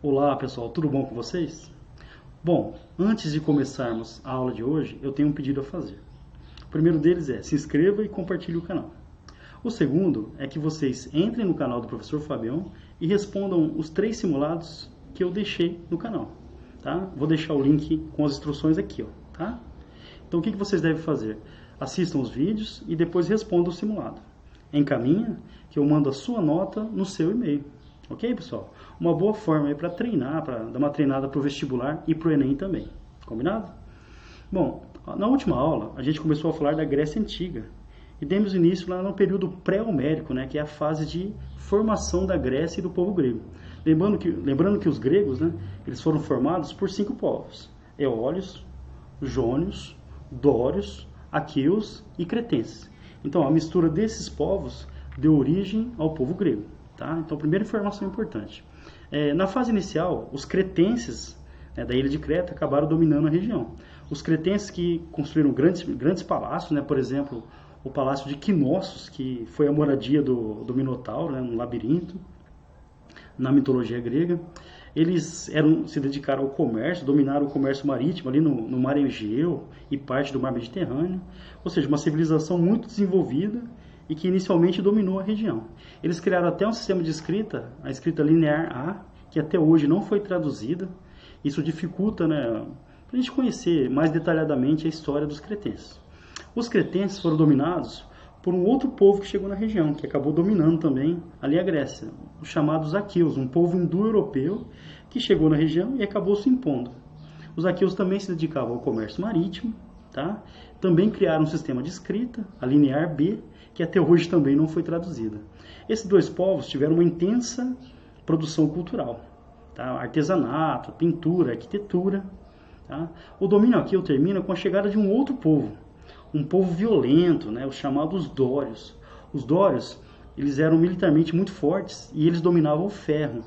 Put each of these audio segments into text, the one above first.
Olá pessoal, tudo bom com vocês? Bom, antes de começarmos a aula de hoje, eu tenho um pedido a fazer. O primeiro deles é se inscreva e compartilhe o canal. O segundo é que vocês entrem no canal do professor Fabião e respondam os 3 simulados que eu deixei no canal. Tá? Vou deixar o link com as instruções aqui. Tá? Então o que vocês devem fazer? Assistam os vídeos e depois respondam o simulado. Encaminha que eu mando a sua nota no seu e-mail. Ok, pessoal? Uma boa forma para treinar, para dar uma treinada para o vestibular e para o Enem também. Combinado? Bom, na última aula a gente começou a falar da Grécia Antiga e demos início lá no período pré-homérico, né, que é a fase de formação da Grécia e do povo grego. Lembrando que os gregos, né, eles foram formados por 5 povos: eólios, jônios, dórios, aqueus e cretenses. Então a mistura desses povos deu origem ao povo grego. Tá? Então, primeira informação importante. Na fase inicial, os cretenses, da ilha de Creta acabaram dominando a região. Os cretenses que construíram grandes palácios, né? Por exemplo, o palácio de Knossos, que foi a moradia do Minotauro, né? Um labirinto, na mitologia grega. Eles se dedicaram ao comércio, dominaram o comércio marítimo ali no Mar Egeu e parte do Mar Mediterrâneo. Ou seja, uma civilização muito desenvolvida e que inicialmente dominou a região. Eles criaram até um sistema de escrita, a escrita linear A, que até hoje não foi traduzida. Isso dificulta, né, para a gente conhecer mais detalhadamente a história dos cretenses. Os cretenses foram dominados por um outro povo que chegou na região, que acabou dominando também ali a Grécia, os chamados aqueus, um povo indo-europeu que chegou na região e acabou se impondo. Os aqueus também se dedicavam ao comércio marítimo, tá? Também criaram um sistema de escrita, a linear B, que até hoje também não foi traduzida. Esses 2 povos tiveram uma intensa produção cultural, tá? Artesanato, pintura, arquitetura. Tá? O domínio aqui termina com a chegada de um outro povo, um povo violento, né? Os chamados dórios. Os dórios, eles eram militarmente muito fortes e eles dominavam o ferro.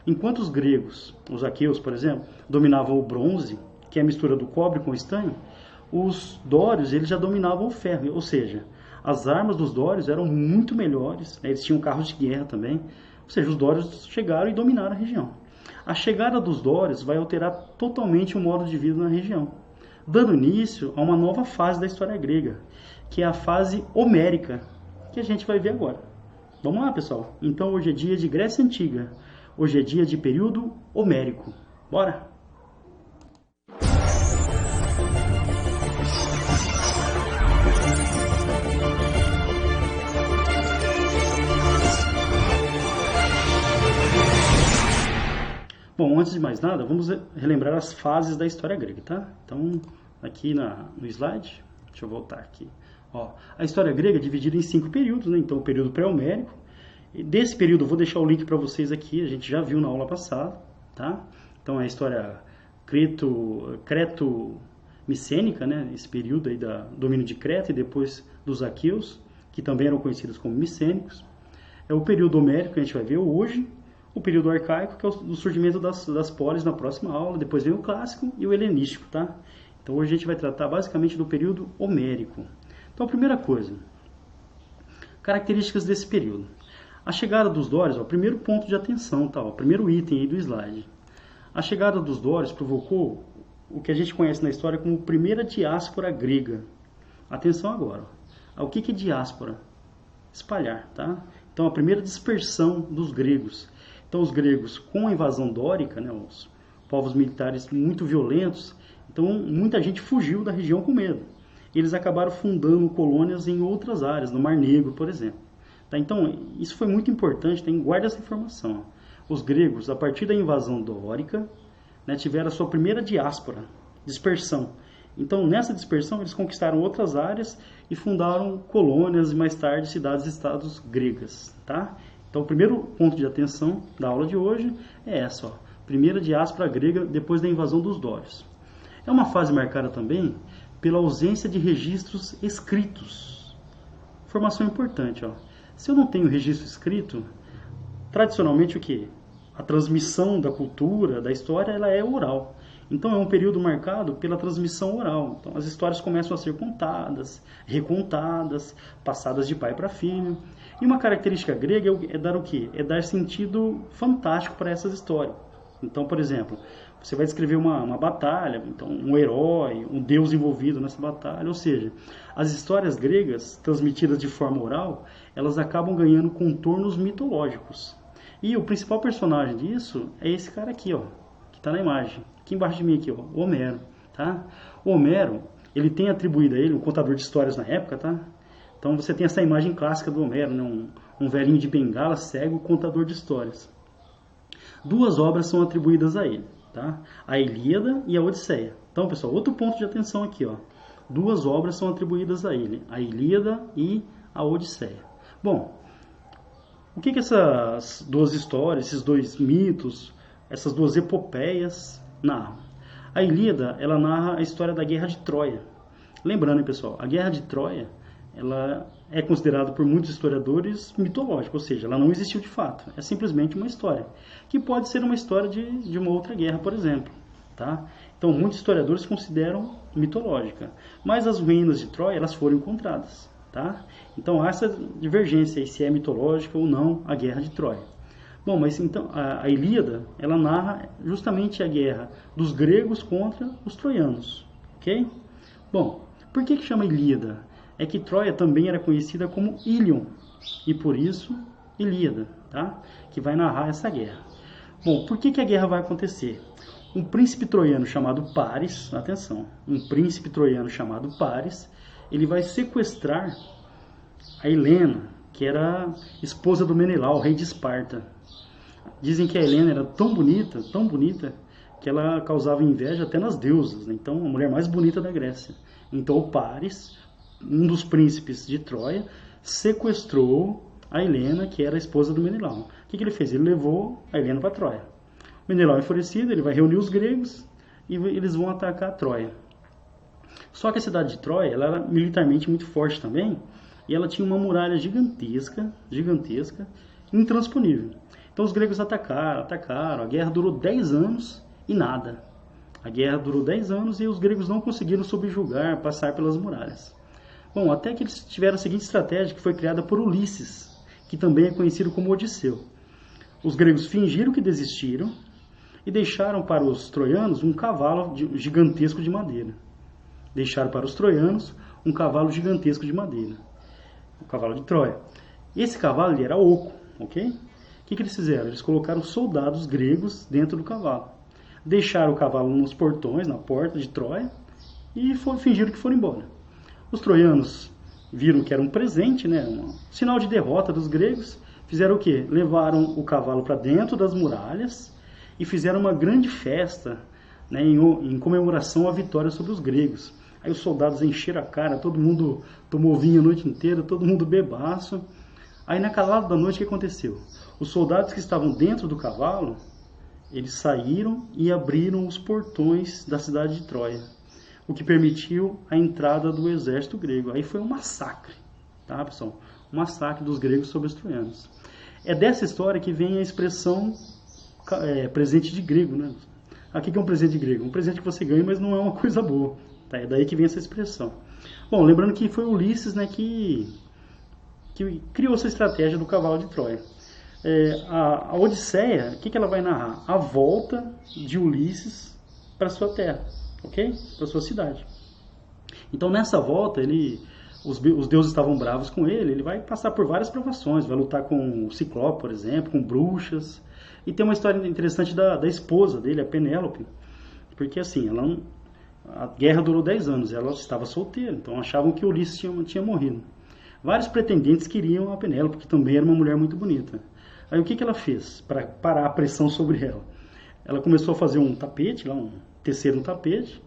Enquanto os gregos, os aqueus, por exemplo, dominavam o bronze, que é a mistura do cobre com o estanho, os dórios eles já dominavam o ferro, ou seja, as armas dos dórios eram muito melhores, né? Eles tinham carros de guerra também, ou seja, os dórios chegaram e dominaram a região. A chegada dos dórios vai alterar totalmente o modo de vida na região, dando início a uma nova fase da história grega, que é a fase homérica, que a gente vai ver agora. Vamos lá, pessoal? Então hoje é dia de Grécia Antiga, hoje é dia de período homérico. Bora! Bom, antes de mais nada, vamos relembrar as fases da história grega, tá? Então, aqui no slide, deixa eu voltar aqui. Ó, a história grega é dividida em 5 períodos, né? Então, o período pré-homérico. Desse período, eu vou deixar o link para vocês aqui, a gente já viu na aula passada, tá? Então, é a história creto-micênica, né? Esse período aí do domínio de Creta e depois dos aqueus, que também eram conhecidos como micênicos. É o período homérico que a gente vai ver hoje. O período arcaico, que é o surgimento das polis na próxima aula, depois vem o clássico e o helenístico, tá? Então hoje a gente vai tratar basicamente do período homérico. Então a primeira coisa, características desse período. A chegada dos dórios, o primeiro ponto de atenção, tá? O primeiro item aí do slide. A chegada dos dórios provocou o que a gente conhece na história como primeira diáspora grega. Atenção agora, o que é diáspora? Espalhar, tá? Então a primeira dispersão dos gregos. Então os gregos, com a invasão dórica, né, os povos militares muito violentos, então muita gente fugiu da região com medo. Eles acabaram fundando colônias em outras áreas, no Mar Negro, por exemplo. Tá? Então isso foi muito importante, guarda essa informação. Os gregos, a partir da invasão dórica, né, tiveram a sua primeira diáspora, dispersão. Então nessa dispersão eles conquistaram outras áreas e fundaram colônias e mais tarde cidades-estados gregas. Tá? Então, o primeiro ponto de atenção da aula de hoje é essa, ó, primeira diáspora grega depois da invasão dos dórios. É uma fase marcada também pela ausência de registros escritos. Informação importante, ó. Se eu não tenho registro escrito, tradicionalmente o que? A transmissão da cultura, da história, ela é oral. Então é um período marcado pela transmissão oral. Então as histórias começam a ser contadas, recontadas, passadas de pai para filho. E uma característica grega é dar o quê? É dar sentido fantástico para essas histórias. Então, por exemplo, você vai descrever uma batalha, então um herói, um deus envolvido nessa batalha. Ou seja, as histórias gregas transmitidas de forma oral, elas acabam ganhando contornos mitológicos. E o principal personagem disso é esse cara aqui, ó, que está na imagem. Aqui embaixo de mim, aqui, ó, o Homero, tá? O Homero, ele tem atribuído a ele, um contador de histórias na época, tá? Então você tem essa imagem clássica do Homero, né? Um velhinho de bengala, cego, contador de histórias. Duas obras são atribuídas a ele, tá? A Ilíada e a Odisseia. Então, pessoal, outro ponto de atenção aqui, ó. Duas obras são atribuídas a ele, a Ilíada e a Odisseia. Bom, o que essas duas histórias, esses dois mitos, essas duas epopeias narram? A Ilíada, ela narra a história da Guerra de Troia. Lembrando, hein, pessoal, a Guerra de Troia, ela é considerada por muitos historiadores mitológica, ou seja, ela não existiu de fato. É simplesmente uma história, que pode ser uma história de uma outra guerra, por exemplo. Tá? Então, muitos historiadores consideram mitológica. Mas as ruínas de Troia, elas foram encontradas. Tá? Então, há essa divergência aí, se é mitológica ou não a Guerra de Troia. Bom, mas então, a Ilíada, ela narra justamente a guerra dos gregos contra os troianos. Ok? Bom, por que chama Ilíada? É que Troia também era conhecida como Ilion, e por isso Ilíada, tá? Que vai narrar essa guerra. Bom, por que a guerra vai acontecer? Um príncipe troiano chamado Paris, atenção, um príncipe troiano chamado Paris, ele vai sequestrar a Helena, que era esposa do Menelau, rei de Esparta. Dizem que a Helena era tão bonita, que ela causava inveja até nas deusas, né? Então, a mulher mais bonita da Grécia. Então, o Paris, um dos príncipes de Troia, sequestrou a Helena, que era a esposa do Menelau. O que ele fez? Ele levou a Helena para Troia. O Menelau, enfurecido, ele vai reunir os gregos e eles vão atacar a Troia. Só que a cidade de Troia, ela era militarmente muito forte também, e ela tinha uma muralha gigantesca, intransponível. Então os gregos atacaram, a guerra durou 10 anos e nada. A guerra durou 10 anos e os gregos não conseguiram subjugar, passar pelas muralhas. Bom, até que eles tiveram a seguinte estratégia, que foi criada por Ulisses, que também é conhecido como Odisseu. Os gregos fingiram que desistiram e deixaram para os troianos um cavalo gigantesco de madeira. Deixaram para os troianos um cavalo gigantesco de madeira. O cavalo de Troia. Esse cavalo ele era oco, ok? O que eles fizeram? Eles colocaram soldados gregos dentro do cavalo. Deixaram o cavalo nos portões, na porta de Troia, e fingiram que foram embora. Os troianos viram que era um presente, né, um sinal de derrota dos gregos. Fizeram o quê? Levaram o cavalo para dentro das muralhas e fizeram uma grande festa, né, em comemoração à vitória sobre os gregos. Aí os soldados encheram a cara, todo mundo tomou vinho a noite inteira, todo mundo bebaço. Aí na calada da noite o que aconteceu? Os soldados que estavam dentro do cavalo, eles saíram e abriram os portões da cidade de Troia, o que permitiu a entrada do exército grego. Aí foi um massacre, tá, pessoal? Um massacre dos gregos sobre os troianos. É dessa história que vem a expressão presente de grego, né? Aqui que é um presente de grego? Um presente que você ganha, mas não é uma coisa boa. Tá? É daí que vem essa expressão. Bom, lembrando que foi Ulisses, né, que criou essa estratégia do cavalo de Troia. A Odisseia, o que ela vai narrar? A volta de Ulisses para sua terra, ok? Para sua cidade. Então nessa volta, os deuses estavam bravos com ele vai passar por várias provações, vai lutar com o Ciclope, por exemplo, com bruxas. E tem uma história interessante da esposa dele, a Penélope, porque assim, a guerra durou 10 anos, ela estava solteira, então achavam que Ulisses tinha morrido. Vários pretendentes queriam a Penélope, que também era uma mulher muito bonita. Aí o que ela fez para parar a pressão sobre ela? Ela começou a fazer um tapete, tecer um tapete,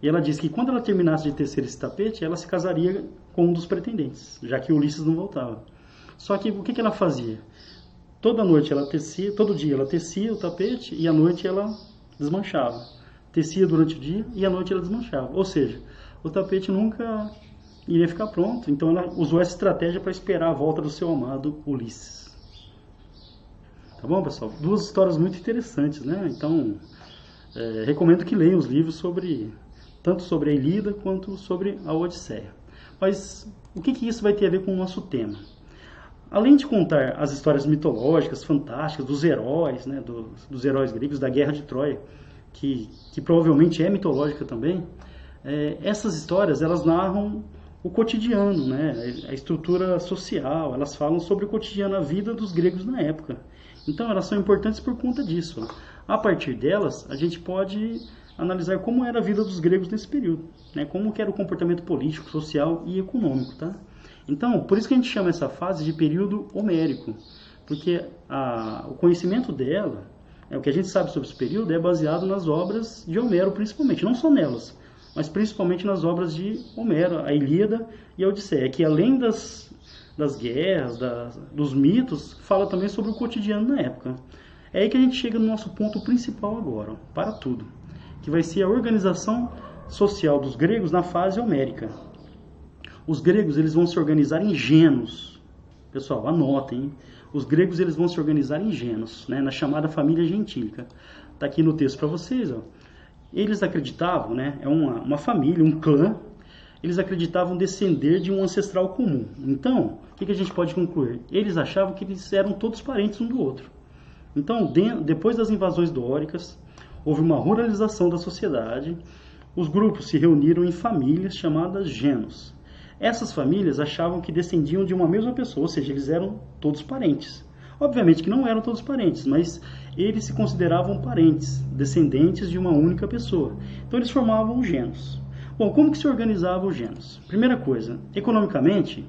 e ela disse que quando ela terminasse de tecer esse tapete, ela se casaria com um dos pretendentes, já que Ulisses não voltava. Só que o que ela fazia? Todo dia ela tecia o tapete e à noite ela desmanchava. Tecia durante o dia e à noite ela desmanchava. Ou seja, o tapete nunca iria ficar pronto. Então ela usou essa estratégia para esperar a volta do seu amado Ulisses. Tá bom, pessoal? Duas histórias muito interessantes, né? Então, Recomendo que leiam os livros tanto sobre a Ilíada quanto sobre a Odisseia. Mas o que isso vai ter a ver com o nosso tema? Além de contar as histórias mitológicas, fantásticas, dos heróis, né, dos heróis gregos, da Guerra de Troia, que provavelmente é mitológica também, essas histórias elas narram o cotidiano, né, a estrutura social, elas falam sobre o cotidiano, a vida dos gregos na época. Então elas são importantes por conta disso. A partir delas, a gente pode analisar como era a vida dos gregos nesse período, né, como que era o comportamento político, social e econômico, tá? Então, por isso que a gente chama essa fase de período homérico, porque o conhecimento dela, o que a gente sabe sobre esse período, é baseado nas obras de Homero, principalmente, não só nelas, mas principalmente nas obras de Homero, a Ilíada e a Odisseia, que além das guerras, dos mitos, fala também sobre o cotidiano na época. É aí que a gente chega no nosso ponto principal agora, para tudo, que vai ser a organização social dos gregos na fase homérica. Os gregos eles vão se organizar em gênos. Pessoal, anotem. Hein? Os gregos eles vão se organizar em gênos, né, na chamada família gentílica. Está aqui no texto para vocês. Ó. Eles acreditavam, né, é uma família, um clã, eles acreditavam descender de um ancestral comum. Então, o que a gente pode concluir? Eles achavam que eles eram todos parentes um do outro. Então, depois das invasões dóricas, houve uma ruralização da sociedade, os grupos se reuniram em famílias chamadas gênos. Essas famílias achavam que descendiam de uma mesma pessoa, ou seja, eles eram todos parentes. Obviamente que não eram todos parentes, mas eles se consideravam parentes, descendentes de uma única pessoa. Então eles formavam os gênos. Bom, como que se organizavam os gênos? Primeira coisa, economicamente,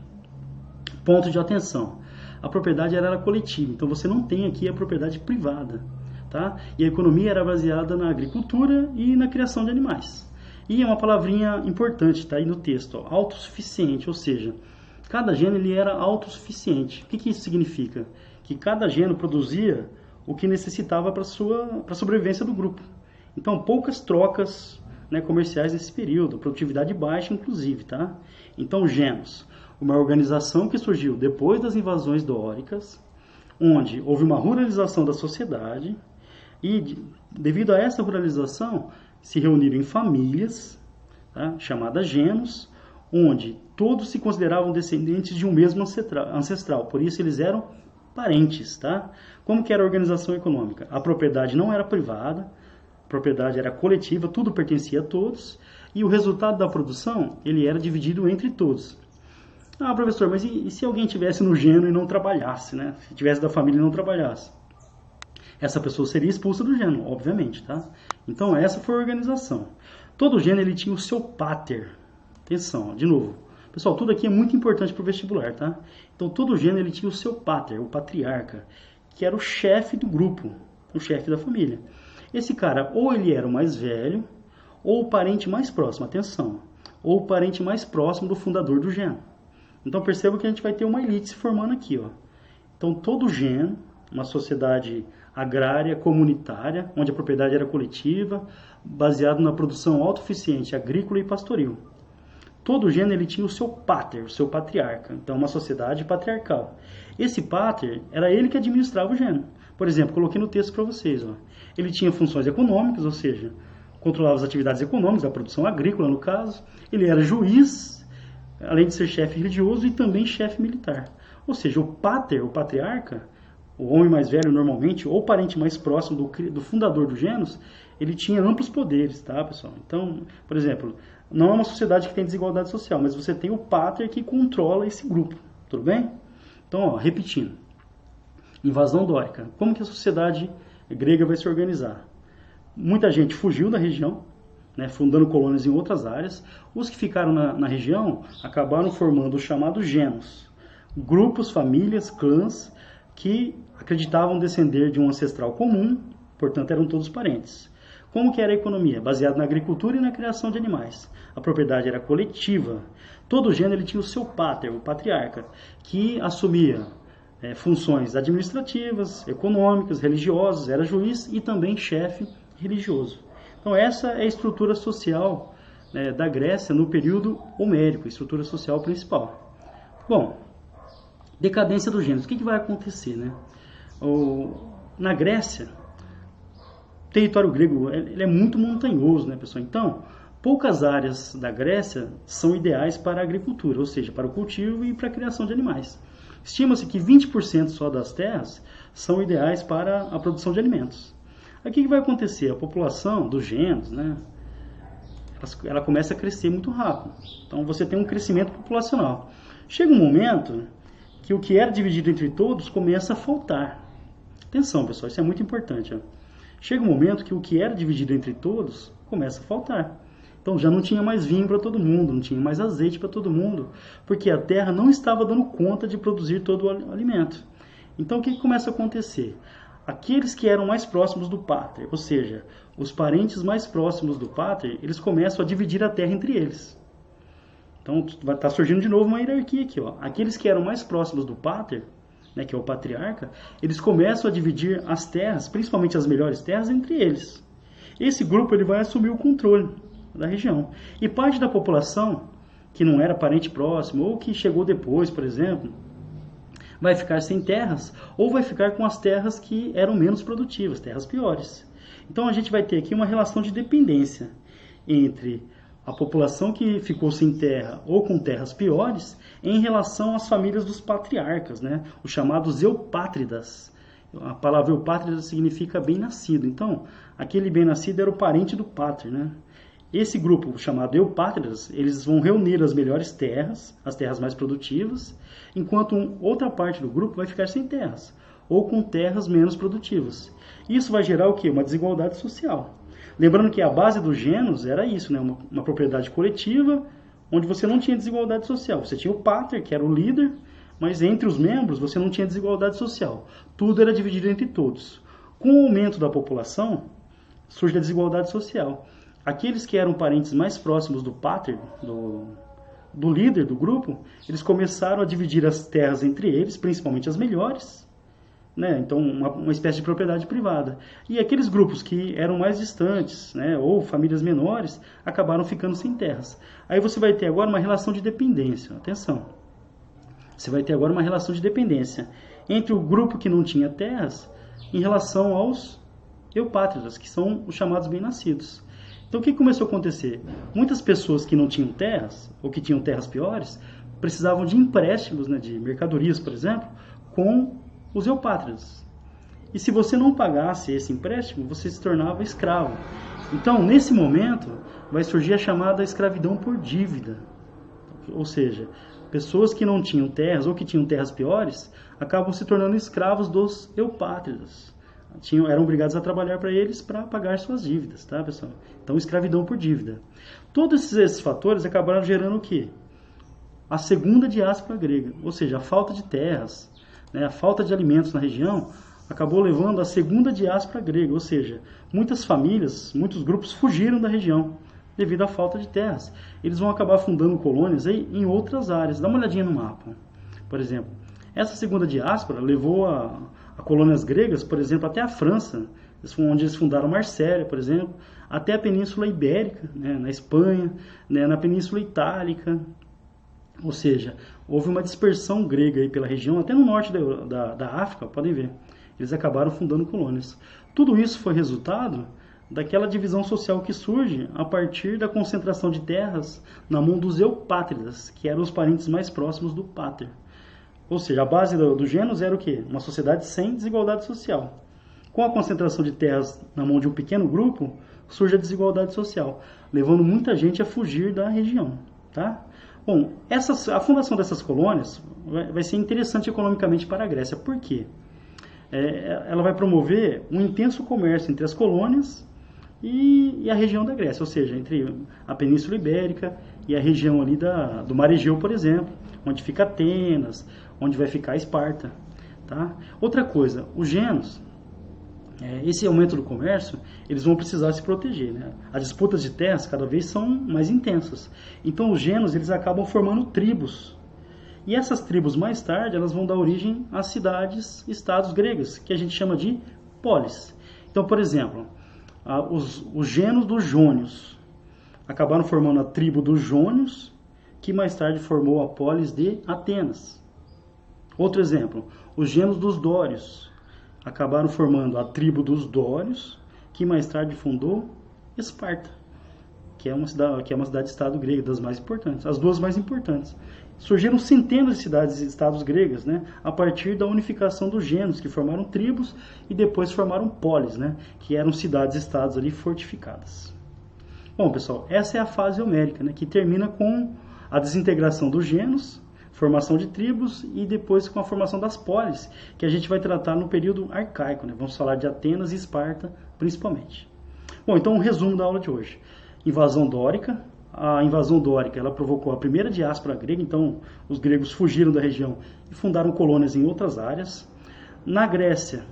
ponto de atenção. A propriedade era coletiva, então você não tem aqui a propriedade privada. Tá? E a economia era baseada na agricultura e na criação de animais. E é uma palavrinha importante, está aí no texto, ó, autossuficiente, ou seja, cada gênero ele era autossuficiente. O que isso significa? Que cada gênero produzia o que necessitava para a sobrevivência do grupo. Então, poucas trocas, né, comerciais nesse período, produtividade baixa, inclusive. Tá? Então, gênos, uma organização que surgiu depois das invasões dóricas, onde houve uma ruralização da sociedade, e devido a essa ruralização, se reuniram em famílias, tá, chamadas gênos, onde todos se consideravam descendentes de um mesmo ancestral. Por isso eles eram parentes. Tá? Como que era a organização econômica? A propriedade não era privada, a propriedade era coletiva, tudo pertencia a todos, e o resultado da produção ele era dividido entre todos. Ah, professor, mas e se alguém estivesse no gênero e não trabalhasse, né? Se tivesse da família e não trabalhasse? Essa pessoa seria expulsa do gênero, obviamente, tá? Então essa foi a organização. Todo gênero ele tinha o seu pater. Atenção, de novo. Pessoal, tudo aqui é muito importante para o vestibular, tá? Então todo gênero ele tinha o seu pater, o patriarca, que era o chefe do grupo, o chefe da família. Esse cara, ou ele era o mais velho, ou o parente mais próximo, atenção, ou o parente mais próximo do fundador do gênero. Então perceba que a gente vai ter uma elite se formando aqui, ó. Então todo gênero, uma sociedade agrária, comunitária, onde a propriedade era coletiva, baseado na produção autossuficiente agrícola e pastoril. Todo gênero ele tinha o seu pater, o seu patriarca. Então, uma sociedade patriarcal. Esse pater, era ele que administrava o gênero. Por exemplo, coloquei no texto para vocês. Ó. Ele tinha funções econômicas, ou seja, controlava as atividades econômicas, a produção agrícola, no caso. Ele era juiz, além de ser chefe religioso e também chefe militar. Ou seja, o pater, o patriarca, o homem mais velho normalmente, ou parente mais próximo do fundador do gênero, ele tinha amplos poderes, tá, pessoal? Então, por exemplo, não é uma sociedade que tem desigualdade social, mas você tem o pater que controla esse grupo, tudo bem? Então, ó, repetindo. Invasão dórica. Como que a sociedade grega vai se organizar? Muita gente fugiu da região, né, fundando colônias em outras áreas. Os que ficaram na região acabaram formando os chamados gênos. Grupos, famílias, clãs, que acreditavam descender de um ancestral comum, portanto eram todos parentes. Como que era a economia? Baseada na agricultura e na criação de animais. A propriedade era coletiva. Todo gênero ele tinha o seu pater, o patriarca, que assumia funções administrativas, econômicas, religiosas, era juiz e também chefe religioso. Então essa é a estrutura social da Grécia no período homérico, a estrutura social principal. Bom, decadência dos gêneros. O que vai acontecer, né? Na Grécia, território grego ele é muito montanhoso, né, pessoal? Então, poucas áreas da Grécia são ideais para a agricultura, ou seja, para o cultivo e para a criação de animais. Estima-se que 20% só das terras são ideais para a produção de alimentos. Aqui o que vai acontecer? A população dos genos, né, ela começa a crescer muito rápido. Então você tem um crescimento populacional. Chega um momento que o que era dividido entre todos começa a faltar. Atenção, pessoal, isso é muito importante. Ó. Chega um momento que o que era dividido entre todos começa a faltar. Então já não tinha mais vinho para todo mundo, não tinha mais azeite para todo mundo, porque a terra não estava dando conta de produzir todo o alimento. Então o que começa a acontecer? Aqueles que eram mais próximos do pátria, ou seja, os parentes mais próximos do pátria, eles começam a dividir a terra entre eles. Então vai estar surgindo de novo uma hierarquia aqui. Ó. Aqueles que eram mais próximos do pátria, né, que é o patriarca, eles começam a dividir as terras, principalmente as melhores terras, entre eles. Esse grupo ele vai assumir o controle da região. E parte da população, que não era parente próximo, ou que chegou depois, por exemplo, vai ficar sem terras, ou vai ficar com as terras que eram menos produtivas, terras piores. Então a gente vai ter aqui uma relação de dependência entre a população que ficou sem terra ou com terras piores em relação às famílias dos patriarcas, né? Os chamados eupátridas. A palavra eupátrida significa bem-nascido. Então, aquele bem-nascido era o parente do pátria, né? Esse grupo chamado eupátridas, eles vão reunir as melhores terras, as terras mais produtivas, enquanto outra parte do grupo vai ficar sem terras, ou com terras menos produtivas. Isso vai gerar o quê? Uma desigualdade social. Lembrando que a base do genus era isso, né? Uma propriedade coletiva, onde você não tinha desigualdade social. Você tinha o pater, que era o líder, mas entre os membros você não tinha desigualdade social. Tudo era dividido entre todos. Com o aumento da população, surge a desigualdade social. Aqueles que eram parentes mais próximos do pater, do líder do grupo, eles começaram a dividir as terras entre eles, principalmente as melhores, né? Então uma espécie de propriedade privada. E aqueles grupos que eram mais distantes, né, ou famílias menores, acabaram ficando sem terras. Aí você vai ter agora uma relação de dependência. Atenção. Você vai ter agora uma relação de dependência entre o grupo que não tinha terras em relação aos eupátridas, que são os chamados bem-nascidos. Então o que começou a acontecer? Muitas pessoas que não tinham terras, ou que tinham terras piores, precisavam de empréstimos, né, de mercadorias, por exemplo, com os eupátridas. E se você não pagasse esse empréstimo, você se tornava escravo. Então, nesse momento, vai surgir a chamada escravidão por dívida. Ou seja, pessoas que não tinham terras, ou que tinham terras piores, acabam se tornando escravos dos eupátridas. Eram obrigados a trabalhar para eles para pagar suas dívidas, tá, pessoal? Então, escravidão por dívida. Todos esses fatores acabaram gerando o quê? A segunda diáspora grega, ou seja, a falta de terras, né, a falta de alimentos na região, acabou levando à segunda diáspora grega, ou seja, muitas famílias, muitos grupos fugiram da região devido à falta de terras. Eles vão acabar fundando colônias aí em outras áreas. Dá uma olhadinha no mapa. Por exemplo, essa segunda diáspora levou a colônias gregas, por exemplo, até a França, onde eles fundaram Marsella, por exemplo, até a Península Ibérica, né, na Espanha, né, na Península Itálica. Ou seja, houve uma dispersão grega aí pela região, até no norte da África, podem ver. Eles acabaram fundando colônias. Tudo isso foi resultado daquela divisão social que surge a partir da concentração de terras na mão dos eupátridas, que eram os parentes mais próximos do pater. Ou seja, a base do genus era o quê? Uma sociedade sem desigualdade social. Com a concentração de terras na mão de um pequeno grupo, surge a desigualdade social, levando muita gente a fugir da região. Tá? Bom, a fundação dessas colônias vai ser interessante economicamente para a Grécia. Por quê? Ela vai promover um intenso comércio entre as colônias e a região da Grécia, ou seja, entre a Península Ibérica e a região ali do Mar Egeu, por exemplo, onde fica Atenas, onde vai ficar Esparta. Tá? Outra coisa, os genos, esse aumento do comércio, eles vão precisar se proteger. Né? As disputas de terras cada vez são mais intensas. Então os genos eles acabam formando tribos. E essas tribos mais tarde elas vão dar origem às cidades, estados gregas, que a gente chama de polis. Então, por exemplo, os genos dos jônios acabaram formando a tribo dos jônios, que mais tarde formou a polis de Atenas. Outro exemplo, os genos dos dórios acabaram formando a tribo dos dórios, que mais tarde fundou Esparta, que é uma cidade-estado grega, das mais importantes, as duas mais importantes. Surgiram centenas de cidades e estados gregas, né, a partir da unificação dos gêneros, que formaram tribos e depois formaram polis, né, que eram cidades-estados ali fortificadas. Bom, pessoal, essa é a fase homérica, né, que termina com a desintegração dos gêneros, formação de tribos e depois com a formação das polis, que a gente vai tratar no período arcaico, né? Vamos falar de Atenas e Esparta, principalmente. Bom, então um resumo da aula de hoje. Invasão dórica. A invasão dórica ela provocou a primeira diáspora grega, então os gregos fugiram da região e fundaram colônias em outras áreas. Na Grécia,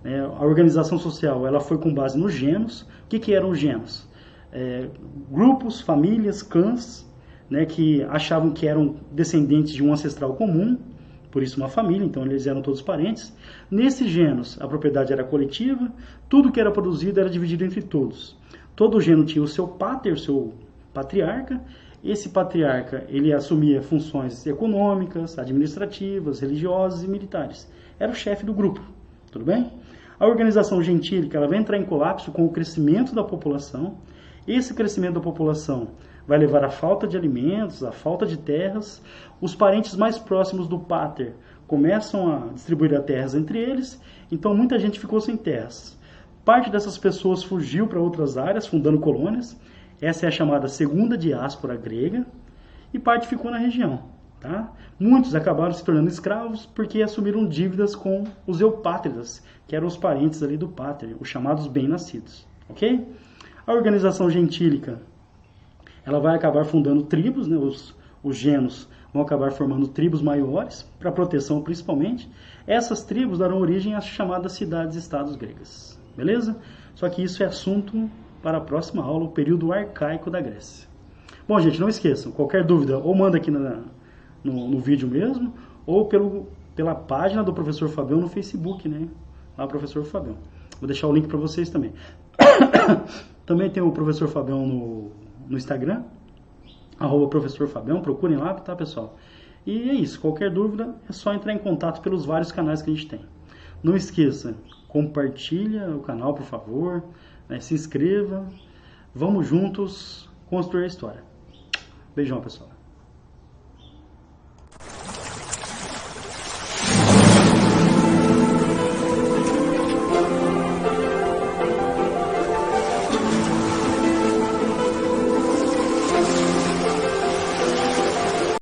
né, a organização social ela foi com base nos gêneros. O que eram os gêneros? Grupos, famílias, clãs, né, que achavam que eram descendentes de um ancestral comum, por isso uma família, então eles eram todos parentes. Nesses gêneros, a propriedade era coletiva, tudo que era produzido era dividido entre todos. Todo gênero tinha o seu pater, o seu patriarca. Esse patriarca ele assumia funções econômicas, administrativas, religiosas e militares. Era o chefe do grupo, tudo bem? A organização gentílica ela vai entrar em colapso com o crescimento da população. Esse crescimento da população vai levar à falta de alimentos, à falta de terras. Os parentes mais próximos do pater começam a distribuir as terras entre eles, então muita gente ficou sem terras. Parte dessas pessoas fugiu para outras áreas, fundando colônias. Essa é a chamada segunda diáspora grega, e parte ficou na região. Tá? Muitos acabaram se tornando escravos porque assumiram dívidas com os eupátridas, que eram os parentes ali do pater, os chamados bem-nascidos. Ok? A organização gentílica ela vai acabar fundando tribos, né? Os gêneros vão acabar formando tribos maiores, para proteção principalmente. Essas tribos darão origem às chamadas cidades-estados gregas. Beleza? Só que isso é assunto para a próxima aula, o período arcaico da Grécia. Bom, gente, não esqueçam, qualquer dúvida, ou manda aqui no vídeo mesmo, ou pela página do Professor Fabião no Facebook, né? Lá, Professor Fabião. Vou deixar o link para vocês também. Também tem o Professor Fabião no Instagram, @Professor Fabião, procurem lá, tá, pessoal? E é isso, qualquer dúvida é só entrar em contato pelos vários canais que a gente tem. Não esqueça, compartilha o canal, por favor, né, se inscreva, vamos juntos construir a história. Beijão, pessoal.